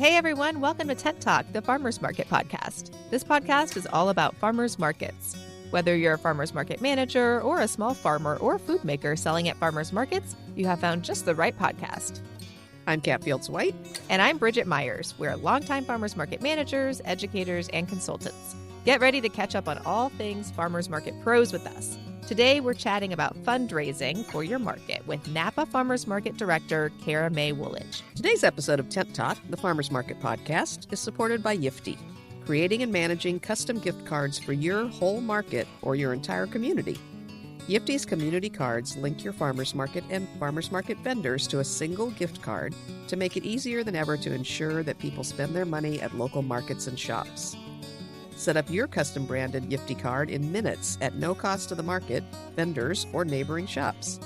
Hey everyone, welcome to Tent Talk, the Farmers Market podcast. This podcast is all about farmers markets. Whether you're a farmers market manager or a small farmer or food maker selling at farmers markets, you have found just the right podcast. I'm Catt White. And I'm Brijet Myers. We're longtime farmers market managers, educators, and consultants. Get ready to catch up on all things farmers market pros with us. Today, we're chatting about fundraising for your market with Napa Farmers Market Director Cara Mae Wooledge. Today's episode of Tent Talk, the Farmers Market podcast, is supported by Yiftee, creating and managing custom gift cards for your whole market or your entire community. Yiftee's community cards link your farmers market and farmers market vendors to a single gift card to make it easier than ever to ensure that people spend their money at local markets and shops. Set up your custom branded Yiftee card in minutes at no cost to the market, vendors, or neighboring shops.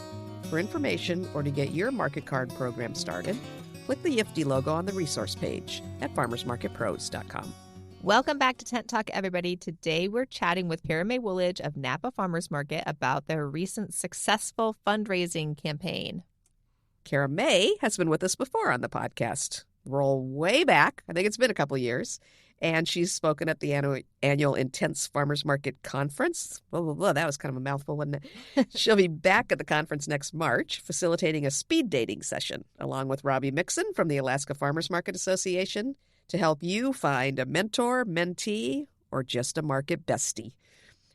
For information or to get your market card program started, click the Yiftee logo on the resource page at farmersmarketpros.com. Welcome back to Tent Talk, everybody. Today, we're chatting with Cara Mae Wooledge of Napa Farmers Market about their recent successful fundraising campaign. Cara Mae has been with us before on the podcast. Roll way back. I think it's been a couple years. And she's spoken at the annual Intense Farmers Market Conference. Blah, blah, blah. That was kind of a mouthful, wasn't it? She'll be back at the conference next March, facilitating a speed dating session, along with Robbie Mixon from the Alaska Farmers Market Association, to help you find a mentor, mentee, or just a market bestie.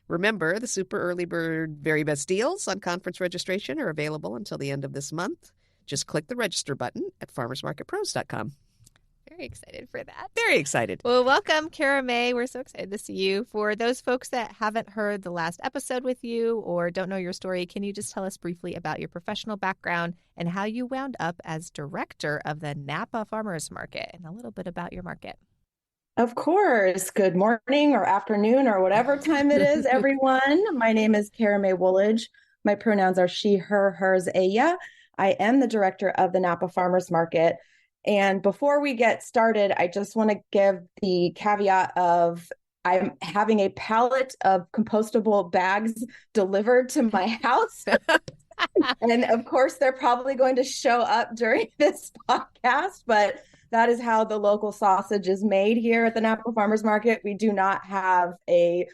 Remember, the super early bird very best deals on conference registration are available until the end of this month. Just click the register button at farmersmarketpros.com. Very excited for that. Very excited. Well, welcome, Cara Mae. We're so excited to see you. For those folks that haven't heard the last episode with you or don't know your story, can you just tell us briefly about your professional background and how you wound up as director of the Napa Farmers Market and a little bit about your market? Of course. Good morning or afternoon or whatever time it is, everyone. My name is Cara Mae Wooledge. My pronouns are she, her, hers, aya. I am the director of the Napa Farmers Market. And before we get started, I just want to give the caveat of I'm having a pallet of compostable bags delivered to my house. And of course, they're probably going to show up during this podcast, but that is how the local sausage is made here at the Napa Farmers Market. We do not have a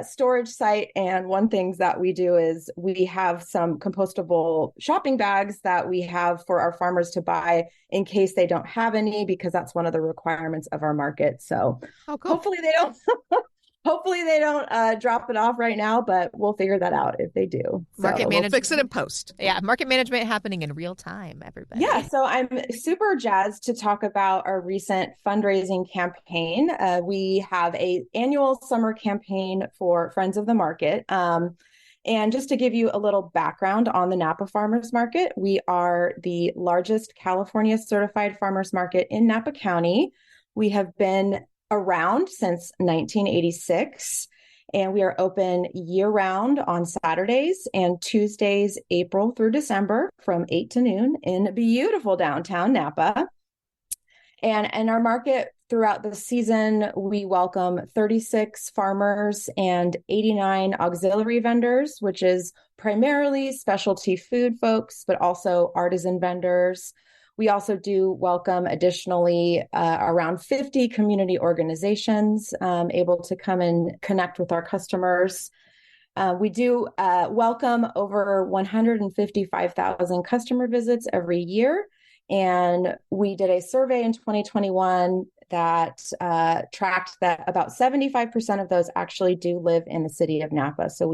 storage site. And one thing that we do is we have some compostable shopping bags that we have for our farmers to buy in case they don't have any, because that's one of the requirements of our market. So hopefully they don't drop it off right now, but we'll figure that out if they do. Market We'll fix it in post. Yeah, market management happening in real time, everybody. Yeah, so I'm super jazzed to talk about our recent fundraising campaign. We have an annual summer campaign for Friends of the Market. And just to give you a little background on the Napa Farmers Market, we are the largest California certified farmers market in Napa County. We have been around since 1986, and we are open year-round on Saturdays and Tuesdays, April through December from 8 to noon in beautiful downtown Napa. And in our market throughout the season, we welcome 36 farmers and 89 auxiliary vendors, which is primarily specialty food folks, but also artisan vendors. We also do welcome additionally around 50 community organizations able to come and connect with our customers. We do welcome over 155,000 customer visits every year. And we did a survey in 2021 that tracked that about 75% of those actually do live in the city of Napa. So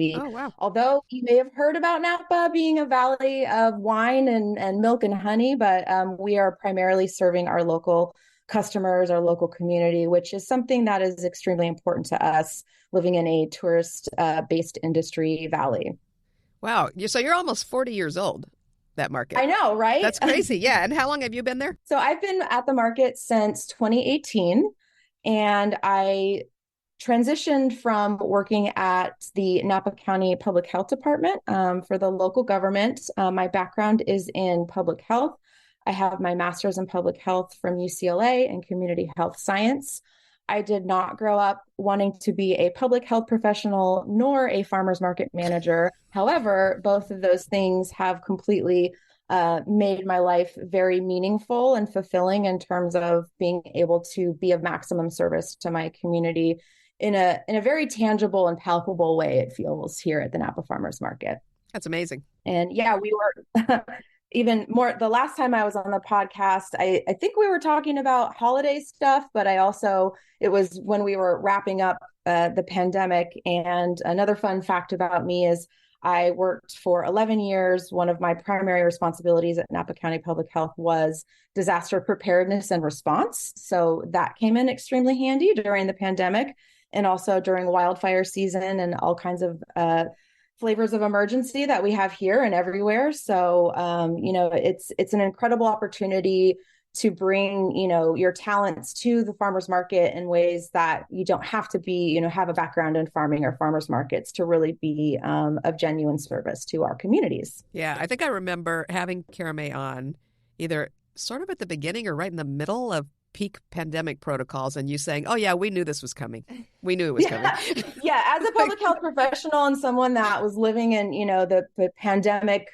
although you may have heard about Napa being a valley of wine and milk and honey, but we are primarily serving our local customers, our local community, which is something that is extremely important to us living in a tourist-based industry valley. Wow. So you're almost 40 years old. That market. I know, right? That's crazy. Yeah. And how long have you been there? So I've been at the market since 2018, and I transitioned from working at the Napa County Public Health Department for the local government. My background is in public health. I have my master's in public health from UCLA and community health science. I did not grow up wanting to be a public health professional nor a farmers market manager. However, both of those things have completely made my life very meaningful and fulfilling in terms of being able to be of maximum service to my community in a very tangible and palpable way, it feels, here at the Napa Farmers Market. That's amazing. And yeah, we were even more, the last time I was on the podcast, I think we were talking about holiday stuff, but it was when we were wrapping up the pandemic. And another fun fact about me is I worked for 11 years. One of my primary responsibilities at Napa County Public Health was disaster preparedness and response. So that came in extremely handy during the pandemic and also during wildfire season and all kinds of flavors of emergency that we have here and everywhere. So, it's an incredible opportunity to bring, your talents to the farmers market in ways that you don't have to be, have a background in farming or farmers markets to really be of genuine service to our communities. Yeah, I think I remember having Cara Mae on either sort of at the beginning or right in the middle of peak pandemic protocols, and you saying, "Oh yeah, we knew this was coming. We knew it was coming." Yeah, as a public health professional and someone that was living in, the pandemic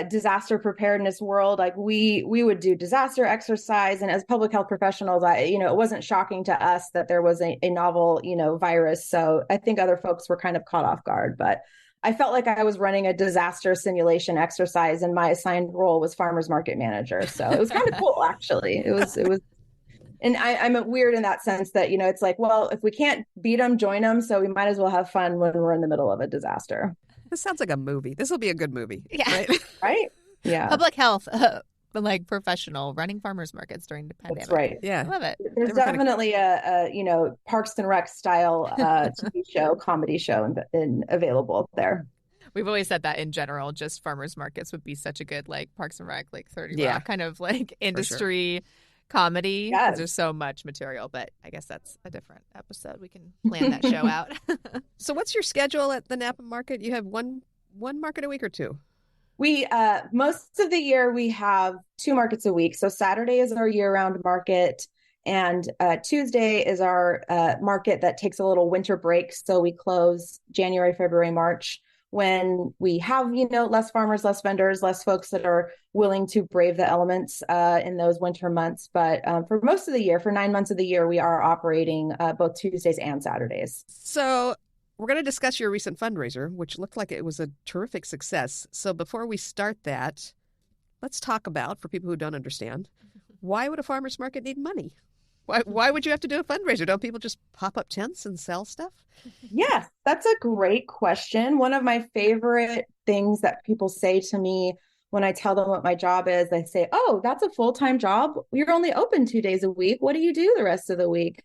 disaster preparedness world, like we would do disaster exercise, and as public health professionals, it wasn't shocking to us that there was a novel, virus. So I think other folks were kind of caught off guard, but I felt like I was running a disaster simulation exercise, and my assigned role was farmers market manager. So it was kind of cool, actually. It was. And I'm weird in that sense that, it's like, well, if we can't beat them, join them. So we might as well have fun when we're in the middle of a disaster. This sounds like a movie. This will be a good movie. Yeah. Right? Right? Yeah. Public health, like professional, running farmers markets during the pandemic. That's right. Yeah. I love it. There's definitely a Parks and Rec style TV show, comedy show available there. We've always said that in general, just farmers markets would be such a good, like Parks and Rec, like 30 Yeah. Rock kind of like industry comedy. Yes. There's so much material, but I guess that's a different episode. We can plan that show out. So what's your schedule at the Napa Market? You have one market a week or two? We most of the year we have 2 markets a week. So Saturday is our year-round market, and Tuesday is our market that takes a little winter break. So we close January, February, March, when we have, less farmers, less vendors, less folks that are willing to brave the elements in those winter months. But for most of the year, for 9 months of the year, we are operating both Tuesdays and Saturdays. So we're going to discuss your recent fundraiser, which looked like it was a terrific success. So before we start that, let's talk about, for people who don't understand, why would a farmer's market need money? Why would you have to do a fundraiser? Don't people just pop up tents and sell stuff? Yes, that's a great question. One of my favorite things that people say to me when I tell them what my job is, they say, "Oh, that's a full-time job. You're only open 2 days a week. What do you do the rest of the week?"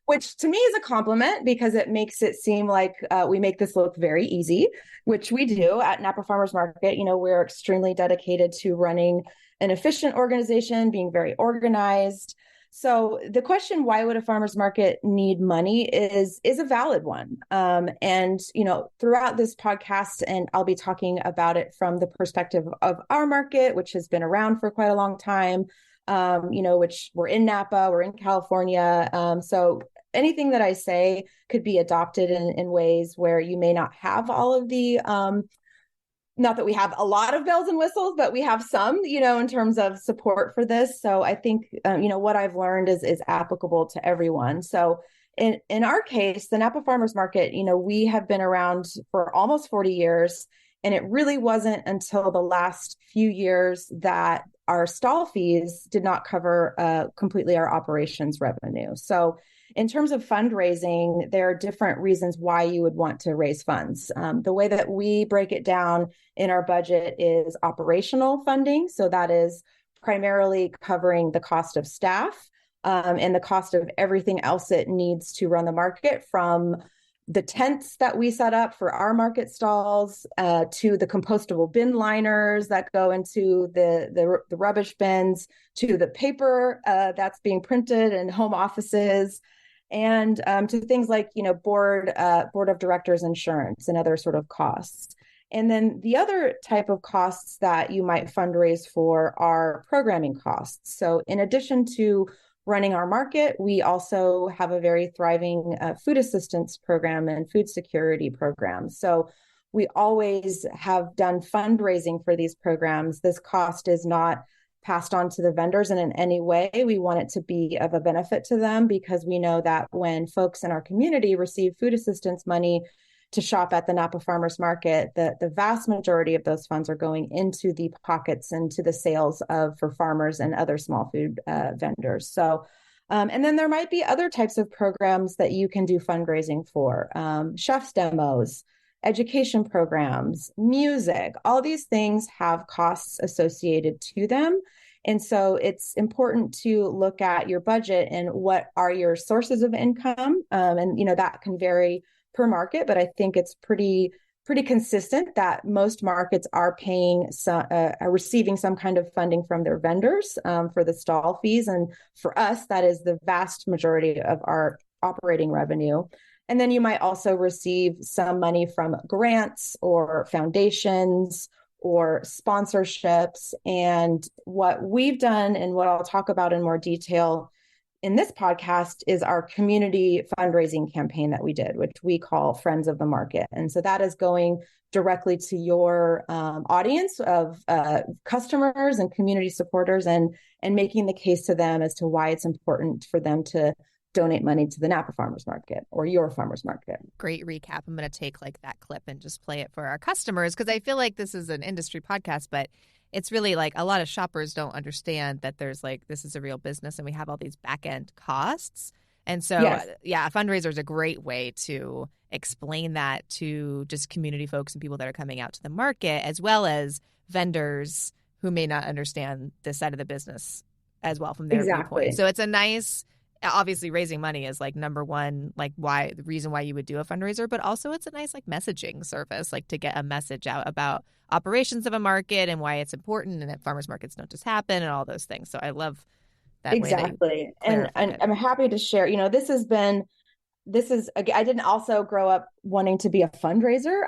Which to me is a compliment because it makes it seem like we make this look very easy, which we do at Napa Farmers Market. We're extremely dedicated to running an efficient organization, being very organized. So the question, why would a farmer's market need money, is a valid one. And throughout this podcast, and I'll be talking about it from the perspective of our market, which has been around for quite a long time, which we're in Napa, we're in California. So anything that I say could be adopted in ways where you may not have all of the not that we have a lot of bells and whistles, but we have some, in terms of support for this. So I think, what I've learned is applicable to everyone. So in our case, the Napa Farmers Market, we have been around for almost 40 years. And it really wasn't until the last few years that our stall fees did not cover completely our operations revenue. So in terms of fundraising, there are different reasons why you would want to raise funds. The way that we break it down in our budget is operational funding. So that is primarily covering the cost of staff and the cost of everything else it needs to run the market, from the tents that we set up for our market stalls to the compostable bin liners that go into the rubbish bins, to the paper that's being printed in home offices, and to things like, board of directors insurance and other sort of costs. And then the other type of costs that you might fundraise for are programming costs. So in addition to running our market, we also have a very thriving food assistance program and food security program. So we always have done fundraising for these programs. This cost is not passed on to the vendors, and in any way we want it to be of a benefit to them, because we know that when folks in our community receive food assistance money to shop at the Napa Farmers Market, the vast majority of those funds are going into the pockets and to the sales of for farmers and other small food vendors. So and then there might be other types of programs that you can do fundraising for, chef's demos, education programs, music. All these things have costs associated to them. And so it's important to look at your budget and what are your sources of income. And, that can vary per market, but I think it's pretty consistent that most markets are are receiving some kind of funding from their vendors for the stall fees. And for us, that is the vast majority of our operating revenue. And then you might also receive some money from grants or foundations or sponsorships. And what we've done, and what I'll talk about in more detail in this podcast, is our community fundraising campaign that we did, which we call Friends of the Market. And so that is going directly to your audience of customers and community supporters, and making the case to them as to why it's important for them to donate money to the Napa Farmers Market or your farmers market. Great recap. I'm going to take like that clip and just play it for our customers, because I feel like this is an industry podcast, but it's really like a lot of shoppers don't understand that there's like, this is a real business and we have all these back end costs. And so, Yes. A fundraiser is a great way to explain that to just community folks and people that are coming out to the market, as well as vendors who may not understand this side of the business as well from their viewpoint. So it's a nice, obviously raising money is like number one, like why the reason why you would do a fundraiser, but also it's a nice like messaging service, like to get a message out about operations of a market and why it's important and that farmers markets don't just happen and all those things. So I love that. Exactly. And I'm happy to share, I didn't also grow up wanting to be a fundraiser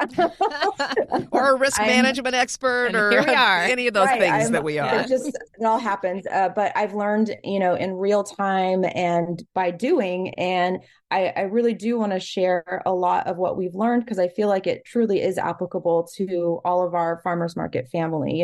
or a risk management expert or here we are. Any of those things that we are. It all happens. But I've learned, in real time and by doing, and I really do want to share a lot of what we've learned, because I feel like it truly is applicable to all of our farmers market family.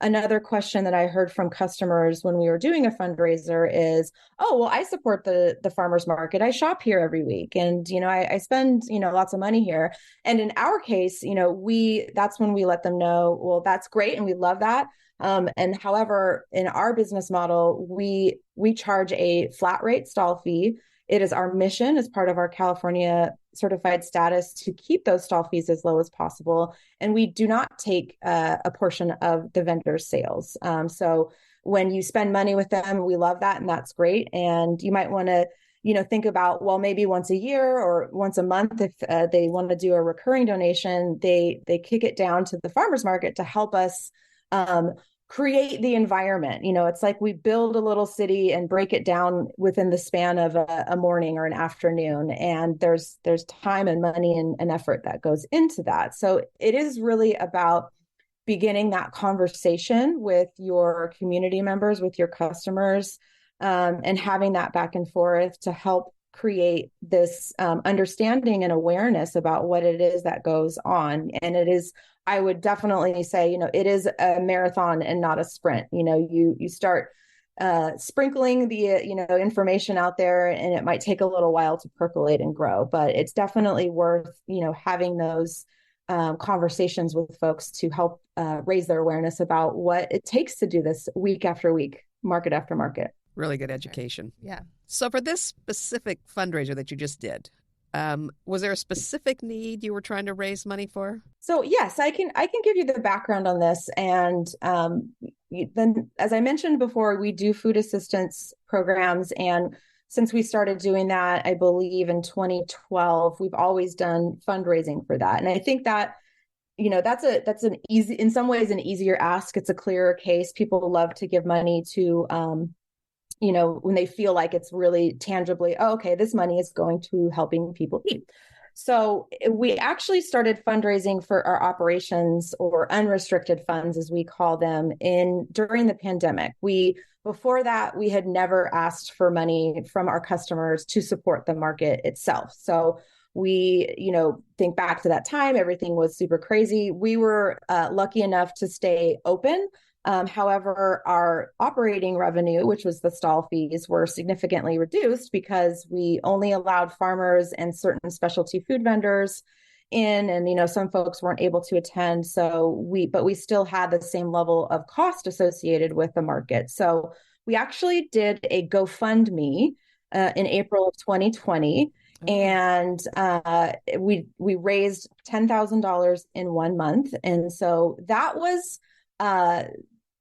Another question that I heard from customers when we were doing a fundraiser is, oh, well, I support the farmers market. I shop here every week, and, I spend, lots of money here. And in our case, that's when we let them know, well, that's great. And we love that. And however, in our business model, we charge a flat rate stall fee. It is our mission as part of our California certified status to keep those stall fees as low as possible. And we do not take a portion of the vendor's sales. So when you spend money with them, we love that. And that's great. And you might want to, think about, well, maybe once a year or once a month, if they want to do a recurring donation, they kick it down to the farmers market to help us create the environment. It's like we build a little city and break it down within the span of a morning or an afternoon. And there's time and money and effort that goes into that. So it is really about beginning that conversation with your community members, with your customers, and having that back and forth to help create this understanding and awareness about what it is that goes on. And it is, I would definitely say, it is a marathon and not a sprint. You start sprinkling the, information out there, and it might take a little while to percolate and grow, but it's definitely worth, having those conversations with folks to help raise their awareness about what it takes to do this week after week, market after market. Really good education. Yeah. So for this specific fundraiser that you just did, was there a specific need you were trying to raise money for? So yes, I can give you the background on this. And then, as I mentioned before, we do food assistance programs. And since we started doing that, I believe in 2012, we've always done fundraising for that. And I think that, that's an easy, in some ways, an easier ask. It's a clearer case. People love to give money to, when they feel like it's really tangibly, oh, okay, this money is going to helping people eat. So we actually started fundraising for our operations, or unrestricted funds, as we call them, during the pandemic. Before that, we had never asked for money from our customers to support the market itself. So we, think back to that time, everything was super crazy. We were lucky enough to stay open. However, our operating revenue, which was the stall fees, were significantly reduced because we only allowed farmers and certain specialty food vendors in, and some folks weren't able to attend. But we still had the same level of cost associated with the market. So we actually did a GoFundMe in April of 2020. And we raised $10,000 in 1 month, and so that was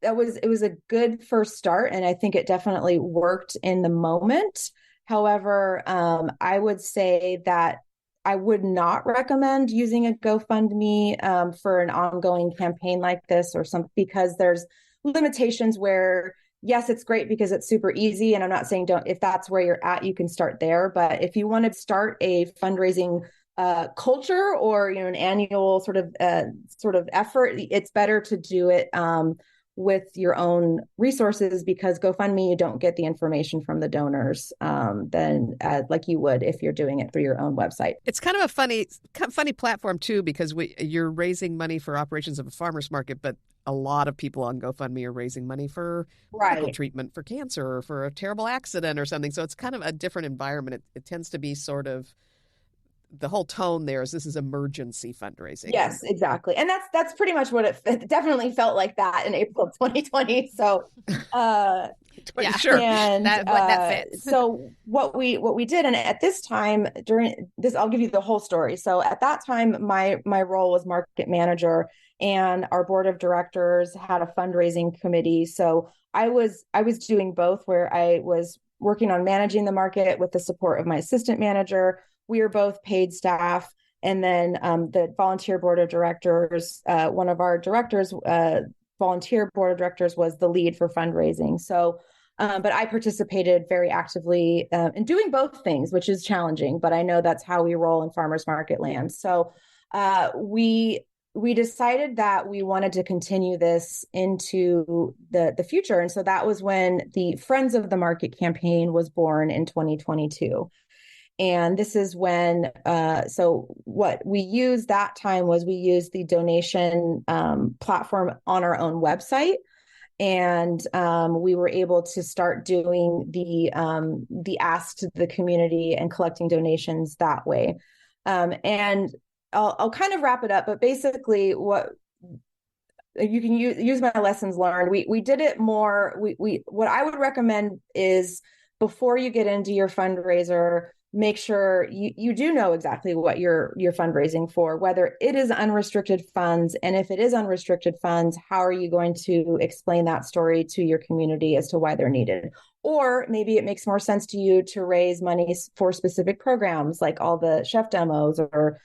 it was a good first start, and I think it definitely worked in the moment. However, I would say that I would not recommend using a GoFundMe for an ongoing campaign like this because there's limitations where, yes, it's great because it's super easy. And I'm not saying if that's where you're at, you can start there. But if you want to start a fundraising culture or, an annual sort of effort, it's better to do it with your own resources, because GoFundMe, you don't get the information from the donors than like you would if you're doing it through your own website. It's kind of a funny platform too, because you're raising money for operations of a farmer's market, but a lot of people on GoFundMe are raising money for medical treatment for cancer or for a terrible accident or something. So it's kind of a different environment. It tends to be sort of, the whole tone there is this is emergency fundraising. Yes, exactly. And that's pretty much what it definitely felt like that in April of 2020. So sure. And that fits. So what we did, and at this time during this, I'll give you the whole story. So at that time, my role was market manager, and our board of directors had a fundraising committee. So I was doing both, where I was working on managing the market with the support of my assistant manager. We were both paid staff. And then the volunteer board of directors, one of our directors, volunteer board of directors, was the lead for fundraising. So, but I participated very actively in doing both things, which is challenging, but I know that's how we roll in farmers market land. So we decided that we wanted to continue this into the future. And so that was when the Friends of the Market campaign was born in 2022. And this is when, so what we used that time was we used the donation platform on our own website. And we were able to start doing the ask to the community and collecting donations that way. And I'll kind of wrap it up, but basically what you can use my lessons learned. We did it more. What I would recommend is, before you get into your fundraiser, make sure you do know exactly what you're fundraising for, whether it is unrestricted funds. And if it is unrestricted funds, how are you going to explain that story to your community as to why they're needed? Or maybe it makes more sense to you to raise money for specific programs, like all the chef demos or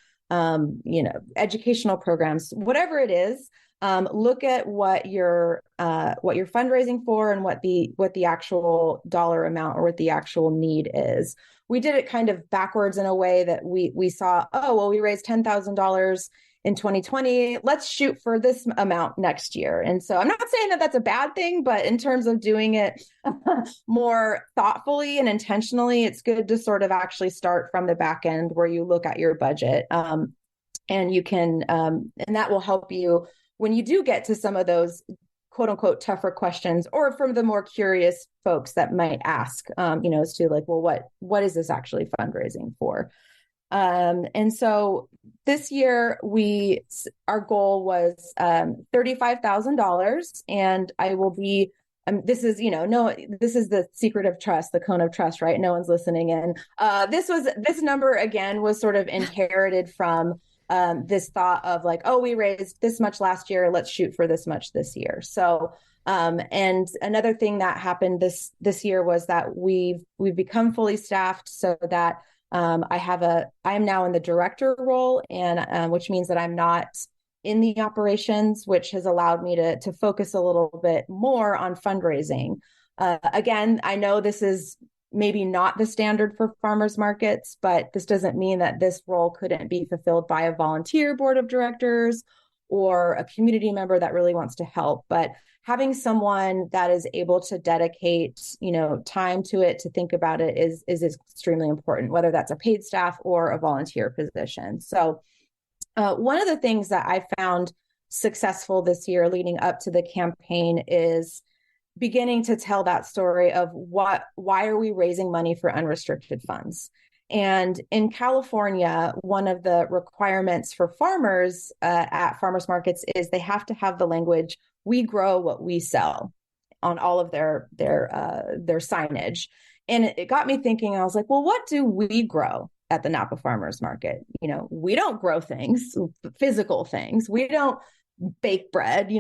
educational programs, whatever it is. Look at what you're fundraising for and what the actual dollar amount or what the actual need is. We did it kind of backwards in a way that we saw, we raised $10,000 in 2020. Let's shoot for this amount next year. And so I'm not saying that that's a bad thing, but in terms of doing it more thoughtfully and intentionally, it's good to sort of actually start from the back end where you look at your budget. And you can, and that will help you when you do get to some of those quote unquote tougher questions, or from the more curious folks that might ask, as to like, well, what is this actually fundraising for? And so this year our goal was $35,000, and I will be, this is, this is the secret of trust, the cone of trust, right? No one's listening in. This number again was sort of inherited from this thought of like, we raised this much last year, let's shoot for this much this year. So, and another thing that happened this year was that we've become fully staffed, so that I am now in the director role, and which means that I'm not in the operations, which has allowed me to focus a little bit more on fundraising. Again, I know this is maybe not the standard for farmers markets, but this doesn't mean that this role couldn't be fulfilled by a volunteer board of directors or a community member that really wants to help. But having someone that is able to dedicate, time to it, to think about it is extremely important, whether that's a paid staff or a volunteer position. So one of the things that I found successful this year leading up to the campaign is beginning to tell that story of why are we raising money for unrestricted funds? And in California, one of the requirements for farmers at farmers markets is they have to have the language, "We grow what we sell," on all of their signage. And it got me thinking, I was like, well, what do we grow at the Napa Farmers Market? We don't grow things, physical things. We don't bake bread.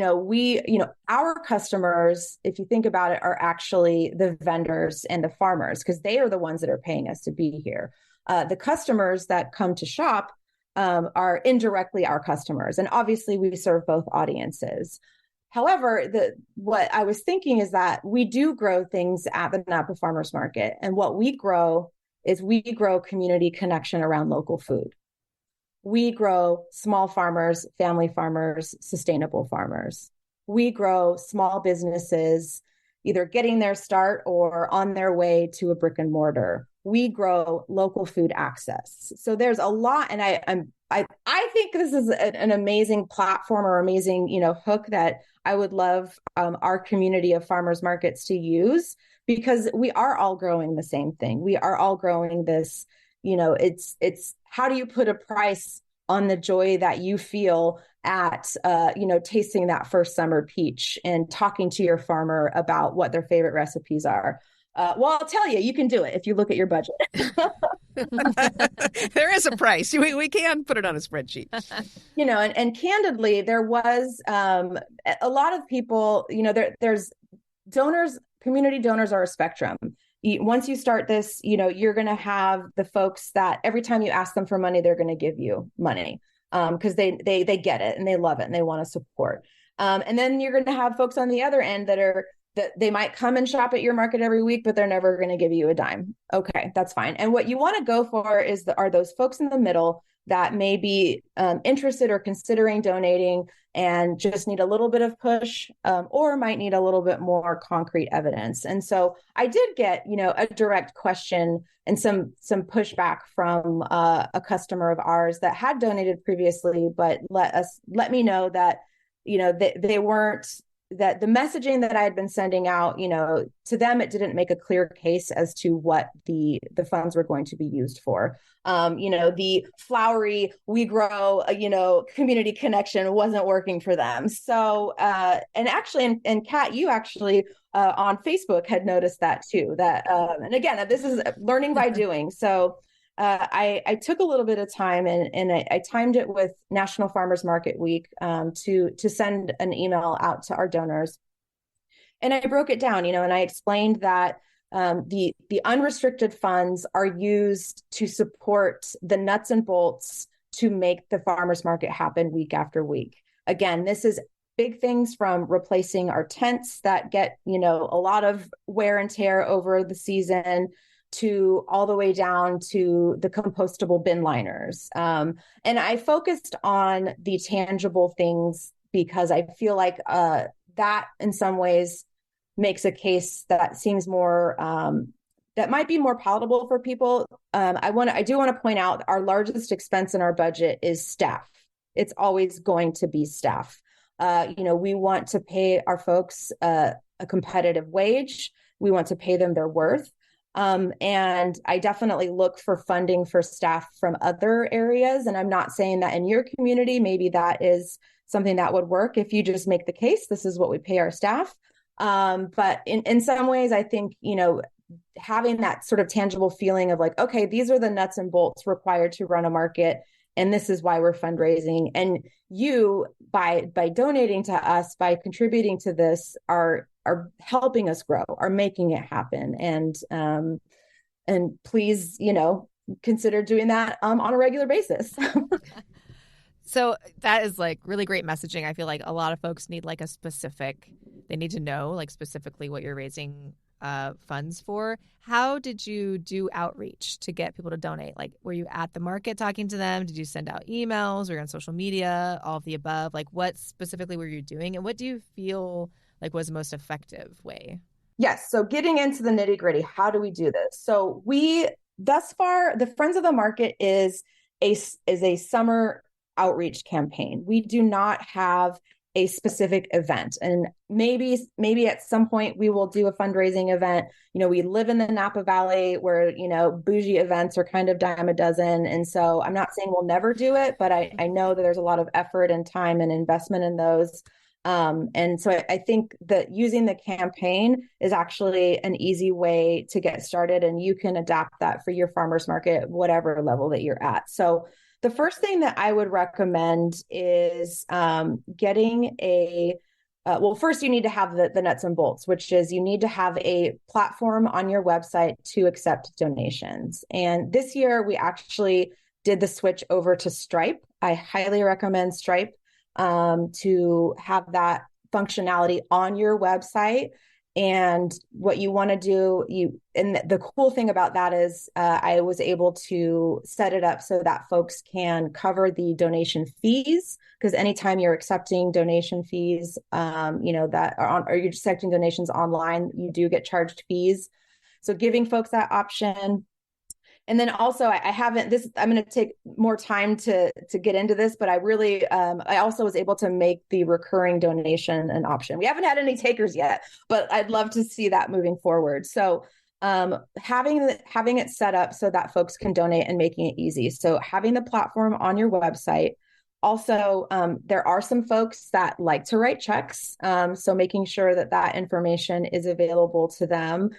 Our customers, if you think about it, are actually the vendors and the farmers, because they are the ones that are paying us to be here. The customers that come to shop are indirectly our customers. And obviously we serve both audiences. However, what I was thinking is that we do grow things at the Napa Farmers Market. And what we grow is we grow community connection around local food. We grow small farmers, family farmers, sustainable farmers. We grow small businesses, either getting their start or on their way to a brick and mortar. We grow local food access. So there's a lot, and I think this is an amazing platform or amazing, hook that I would love our community of farmers markets to use, because we are all growing the same thing. We are all growing this, it's how do you put a price on the joy that you feel at, tasting that first summer peach and talking to your farmer about what their favorite recipes are. Well, I'll tell you, you can do it if you look at your budget. There is a price. We can put it on a spreadsheet. And candidly, there was a lot of people, there's donors, community donors are a spectrum. Once you start this, you're going to have the folks that every time you ask them for money, they're going to give you money because they get it and they love it and they want to support. And then you're going to have folks on the other end that they might come and shop at your market every week, but they're never going to give you a dime. Okay, that's fine. And what you want to go for are those folks in the middle that may be interested or considering donating and just need a little bit of push or might need a little bit more concrete evidence. And so I did get, a direct question and some pushback from a customer of ours that had donated previously, but let me know that, they weren't, that the messaging that I had been sending out, to them, it didn't make a clear case as to what the funds were going to be used for. The flowery, we grow, community connection wasn't working for them. So, and actually, and Catt, you actually on Facebook had noticed that too, and again, this is learning by doing. So I took a little bit of time and I timed it with National Farmers Market Week to send an email out to our donors. And I broke it down, and I explained that the unrestricted funds are used to support the nuts and bolts to make the farmers market happen week after week. Again, this is big things from replacing our tents that get, a lot of wear and tear over the season, to all the way down to the compostable bin liners. And I focused on the tangible things because I feel like that in some ways makes a case that seems more, that might be more palatable for people. I do want to point out our largest expense in our budget is staff. It's always going to be staff. We want to pay our folks a competitive wage. We want to pay them their worth. And I definitely look for funding for staff from other areas. And I'm not saying that in your community, maybe that is something that would work if you just make the case, this is what we pay our staff. But in some ways, I think, having that sort of tangible feeling of like, okay, these are the nuts and bolts required to run a market. And this is why we're fundraising. And you, by donating to us, by contributing to this, are helping us grow, are making it happen. And please, consider doing that on a regular basis. So that is like really great messaging. I feel like a lot of folks need like they need to know like specifically what you're raising funds for. How did you do outreach to get people to donate? Like, were you at the market talking to them? Did you send out emails? Were you on social media? All of the above? Like, what specifically were you doing? And what do you feel like was the most effective way? Yes. So getting into the nitty gritty, how do we do this? So thus far, the Friends of the Market is a summer outreach campaign. We do not have a specific event, and maybe at some point we will do a fundraising event. We live in the Napa Valley where bougie events are kind of dime a dozen, and so I'm not saying we'll never do it, but I know that there's a lot of effort and time and investment in those. And so I think that using the campaign is actually an easy way to get started, and you can adapt that for your farmers market, whatever level that you're at. So the first thing that I would recommend is getting well, first you need to have the nuts and bolts, which is you need to have a platform on your website to accept donations. And this year we actually did the switch over to Stripe. I highly recommend Stripe to have that functionality on your website. And what you want to do, and the cool thing about that is I was able to set it up so that folks can cover the donation fees, because anytime you're accepting donation fees, that are or you're accepting donations online, you do get charged fees. So giving folks that option. And then also I'm going to take more time to get into this, but I also was able to make the recurring donation an option. We haven't had any takers yet, but I'd love to see that moving forward. So having it set up so that folks can donate and making it easy. So having the platform on your website. Also, there are some folks that like to write checks. So making sure that information is available to them,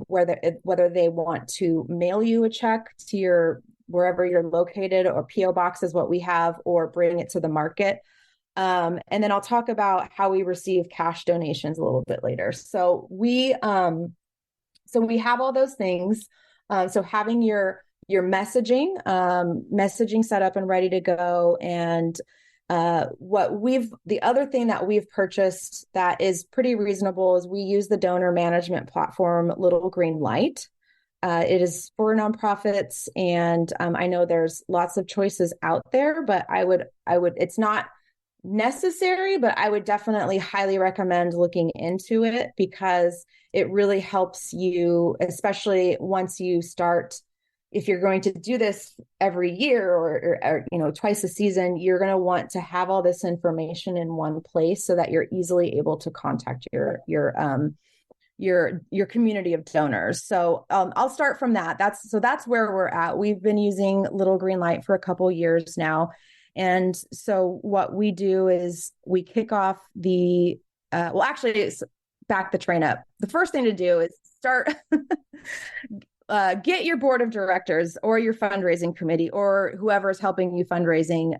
whether they want to mail you a check to wherever you're located, or P.O. box is what we have, or bring it to the market. And then I'll talk about how we receive cash donations a little bit later. So we have all those things. So having your messaging set up and ready to go. And the other thing that we've purchased that is pretty reasonable is we use the donor management platform, Little Green Light. It is for nonprofits. And I know there's lots of choices out there, but it's not necessary, but I would definitely highly recommend looking into it, because it really helps you, especially once you start. If you're going to do this every year or twice a season, you're going to want to have all this information in one place so that you're easily able to contact your community of donors. So I'll start from that. That's where we're at. We've been using Little Green Light for a couple years now. And so what we do is we kick off it's back the train up. The first thing to do is start get your board of directors or your fundraising committee or whoever is helping you fundraising.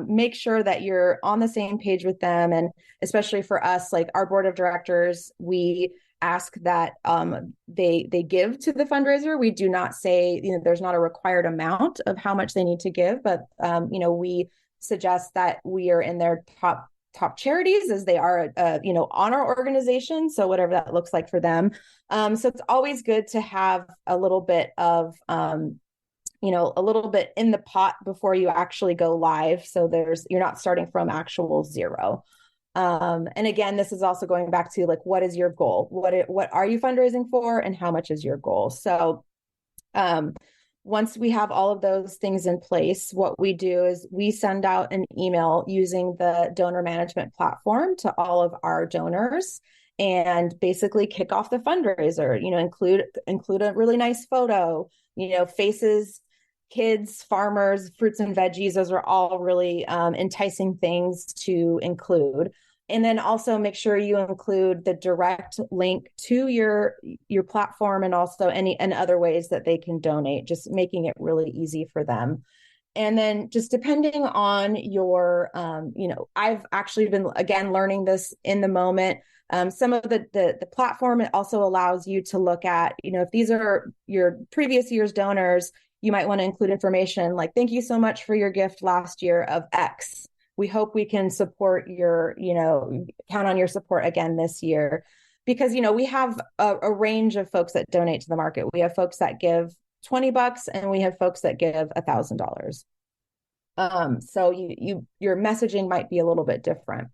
Make sure that you're on the same page with them. And especially for us, like our board of directors, we ask that they give to the fundraiser. We do not say, there's not a required amount of how much they need to give, but we suggest that we are in their top charities, as they are, honor organization. So whatever that looks like for them. So it's always good to have a little bit of, a little bit in the pot before you actually go live. So you're not starting from actual zero. And again, this is also going back to like, what is your goal? What are you fundraising for, and how much is your goal? So, once we have all of those things in place, what we do is we send out an email using the donor management platform to all of our donors and basically kick off the fundraiser. Include a really nice photo, faces, kids, farmers, fruits and veggies. Those are all really enticing things to include. And then also make sure you include the direct link to your platform, and also and other ways that they can donate, just making it really easy for them. And then just depending on your, I've actually been, again, learning this in the moment. Some of the platform, it also allows you to look at, if these are your previous year's donors, you might want to include information like, thank you so much for your gift last year of X. We hope we can support count on your support again this year, because, we have a range of folks that donate to the market. We have folks that give $20 and we have folks that give $1,000. So your messaging might be a little bit different.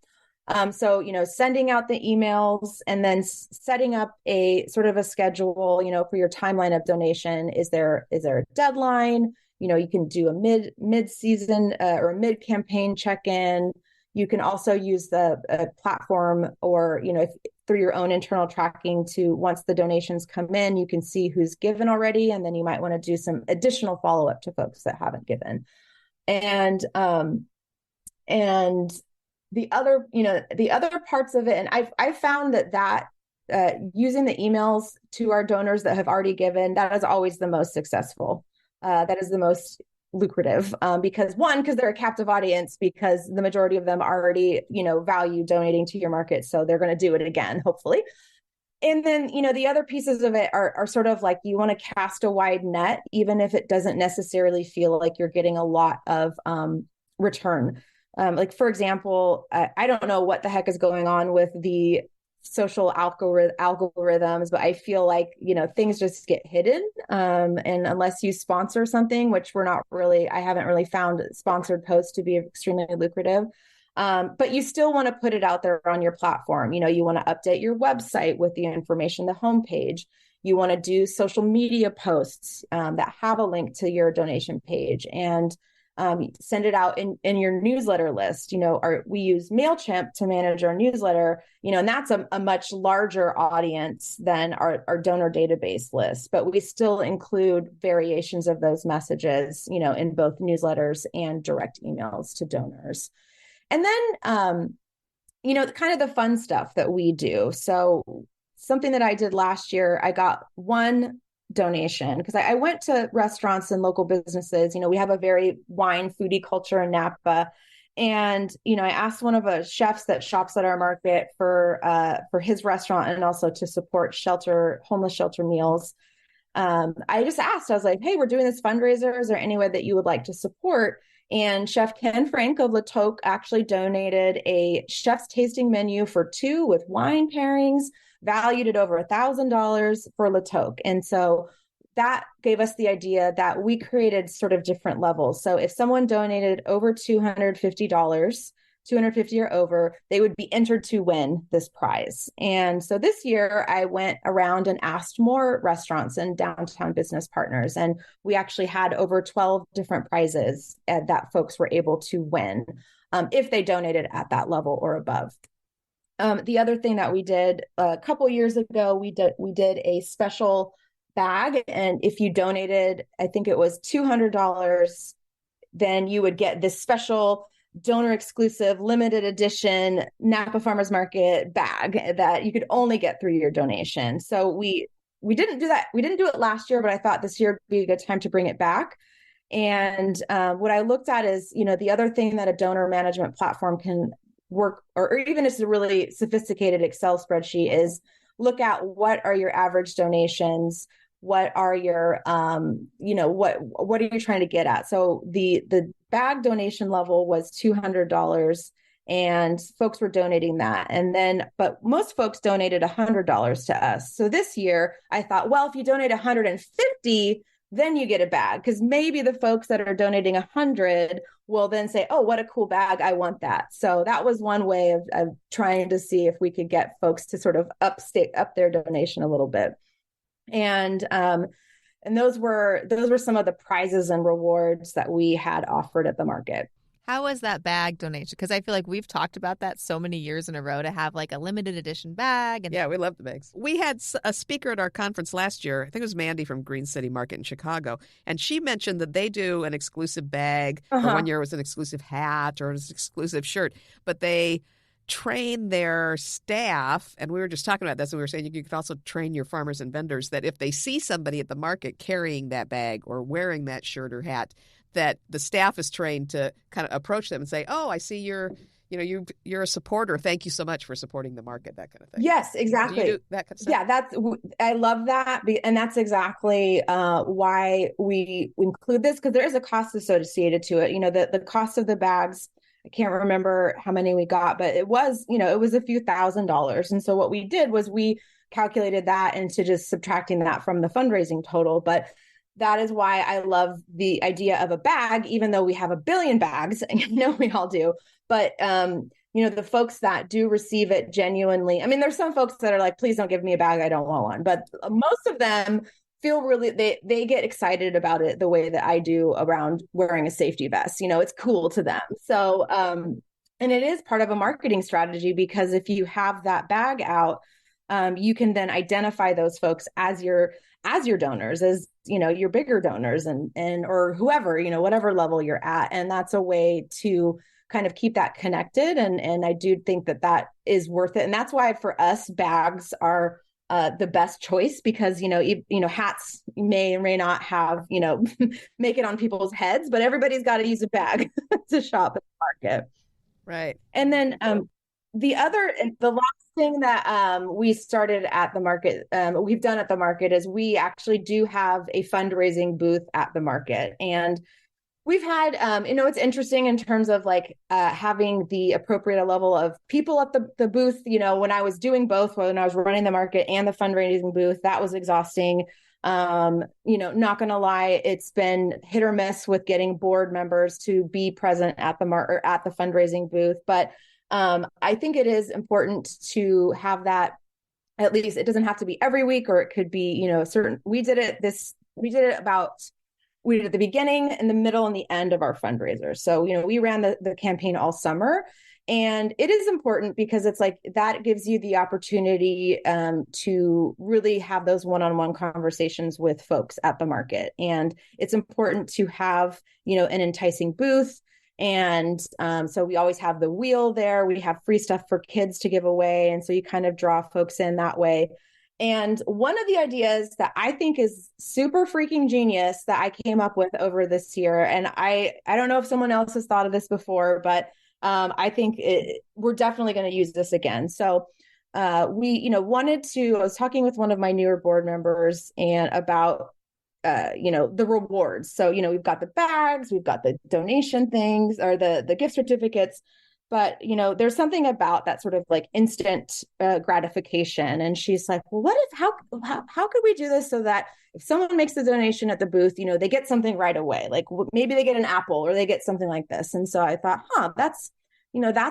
So, sending out the emails and then setting up a sort of a schedule, for your timeline of donation. Is there a deadline? You can do a mid season or a mid campaign check-in. You can also use the platform or, through your own internal tracking to, once the donations come in, you can see who's given already. And then you might want to do some additional follow-up to folks that haven't given. And the other parts of it, and I've found that using the emails to our donors that have already given, that is always the most successful. That is the most lucrative, because they're a captive audience, because the majority of them already, value donating to your market. So they're going to do it again, hopefully. And then, the other pieces of it are sort of like, you want to cast a wide net, even if it doesn't necessarily feel like you're getting a lot of return. Like, for example, I don't know what the heck is going on with the social algorithms, but I feel like, things just get hidden. And unless you sponsor something, which I haven't really found sponsored posts to be extremely lucrative. But you still want to put it out there on your platform. You want to update your website with the information, the homepage. You want to do social media posts that have a link to your donation page, and send it out in your newsletter list. We use MailChimp to manage our newsletter, and that's a much larger audience than our donor database list, but we still include variations of those messages, in both newsletters and direct emails to donors. And then, kind of the fun stuff that we do. So something that I did last year, I got one donation because I went to restaurants and local businesses. We have a very wine foodie culture in Napa. And, I asked one of the chefs that shops at our market for his restaurant, and also to support homeless shelter meals. I just asked, I was like, hey, we're doing this fundraiser. Is there any way that you would like to support? And Chef Ken Frank of Latoque actually donated a chef's tasting menu for 2 with wine pairings, valued at over $1,000 for Latoque. And so that gave us the idea that we created sort of different levels. So if someone donated over $250, 250 or over, they would be entered to win this prize. And so this year I went around and asked more restaurants and downtown business partners, and we actually had over 12 different prizes that folks were able to win if they donated at that level or above. The other thing that we did a couple years ago, we did a special bag, and if you donated, I think it was $200, then you would get this special donor exclusive limited edition Napa Farmers Market bag that you could only get through your donation. So we didn't do that. We didn't do it last year, but I thought this year would be a good time to bring it back. And what I looked at is, the other thing that a donor management platform can work, or even it's a really sophisticated Excel spreadsheet, is look at what are your average donations, what are your, what are you trying to get at? So the bag donation level was $200, and folks were donating that. But most folks donated $100 to us. So this year I thought, well, if you donate 150, then you get a bag, because maybe the folks that are donating 100 will then say, oh, what a cool bag, I want that. So that was one way of trying to see if we could get folks to sort of up their donation a little bit. And those were some of the prizes and rewards that we had offered at the market. How was that bag donation? Because I feel like we've talked about that so many years in a row, to have like a limited edition bag. And yeah, we love the bags. We had a speaker at our conference last year. I think it was Mandy from Green City Market in Chicago. And she mentioned that they do an exclusive bag. Or one year it was an exclusive hat or an exclusive shirt. But they train their staff, and we were just talking about this, and we were saying you could also train your farmers and vendors that if they see somebody at the market carrying that bag or wearing that shirt or hat, that the staff is trained to kind of approach them and say, oh, I see you're a supporter. Thank you so much for supporting the market, that kind of thing. Yes, exactly. Do you do that kind of stuff? Yeah, I love that. And that's exactly why we include this, because there is a cost associated to it. The cost of the bags, I can't remember how many we got, but it was a few $1,000s. And so what we did was we calculated that into just subtracting that from the fundraising total. But that is why I love the idea of a bag, even though we have a billion bags, and we all do. But, the folks that do receive it genuinely, I mean, there's some folks that are like, please don't give me a bag, I don't want one. But most of them feel really, they get excited about it the way that I do around wearing a safety vest. It's cool to them. So, and it is part of a marketing strategy, because if you have that bag out, you can then identify those folks as your donors, as your bigger donors, and or whoever, whatever level you're at. And that's a way to kind of keep that connected. And I do think that is worth it. And that's why for us, bags are the best choice, because hats may or may not have make it on people's heads, but everybody's got to use a bag to shop at the market. Right. And then the last thing that we started at the market, we've done at the market, is we actually do have a fundraising booth at the market. And we've had, it's interesting in terms of like having the appropriate level of people at the booth. When I was doing both, when I was running the market and the fundraising booth, that was exhausting. Not going to lie, it's been hit or miss with getting board members to be present at the at the fundraising booth. But I think it is important to have that. At least it doesn't have to be every week, or it could be, certain. We did it at the beginning, in the middle, and the end of our fundraiser. So, we ran the campaign all summer. And it is important because it's like that gives you the opportunity to really have those one-on-one conversations with folks at the market. And it's important to have, an enticing booth. And so we always have the wheel there. We have free stuff for kids to give away. And so you kind of draw folks in that way. And one of the ideas that I think is super freaking genius that I came up with over this year, and I don't know if someone else has thought of this before, but I think we're definitely going to use this again. So we, I was talking with one of my newer board members and about, the rewards. So, we've got the bags, we've got the donation things, or the gift certificates. But, there's something about that sort of like instant gratification. And she's like, well, how could we do this so that if someone makes the donation at the booth, they get something right away, like maybe they get an apple or they get something like this. And so I thought, that's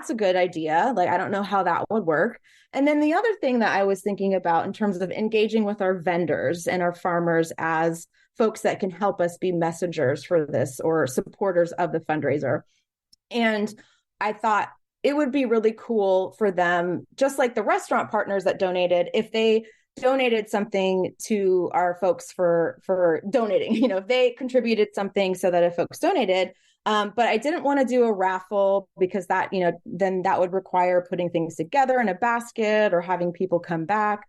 a good idea. Like, I don't know how that would work. And then the other thing that I was thinking about in terms of engaging with our vendors and our farmers as folks that can help us be messengers for this, or supporters of the fundraiser. And I thought it would be really cool for them, just like the restaurant partners that donated, if they donated something to our folks for donating, if they contributed something so that if folks donated. But I didn't want to do a raffle, because that, then that would require putting things together in a basket or having people come back.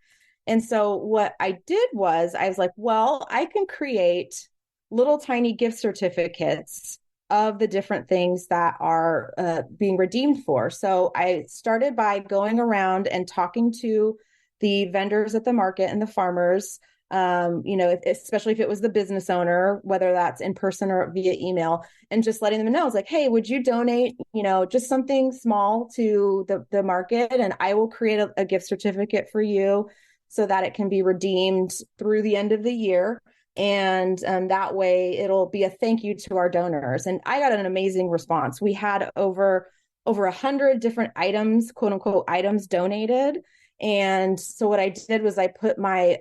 And so what I did was I was like, well, I can create little tiny gift certificates of the different things that are being redeemed for. So I started by going around and talking to the vendors at the market and the farmers, especially if it was the business owner, whether that's in person or via email, and just letting them know, it's like, hey, would you donate, just something small to the market, and I will create a gift certificate for you so that it can be redeemed through the end of the year. And that way it'll be a thank you to our donors. And I got an amazing response. We had over 100 different items, quote unquote, items donated. And so what I did was I put my,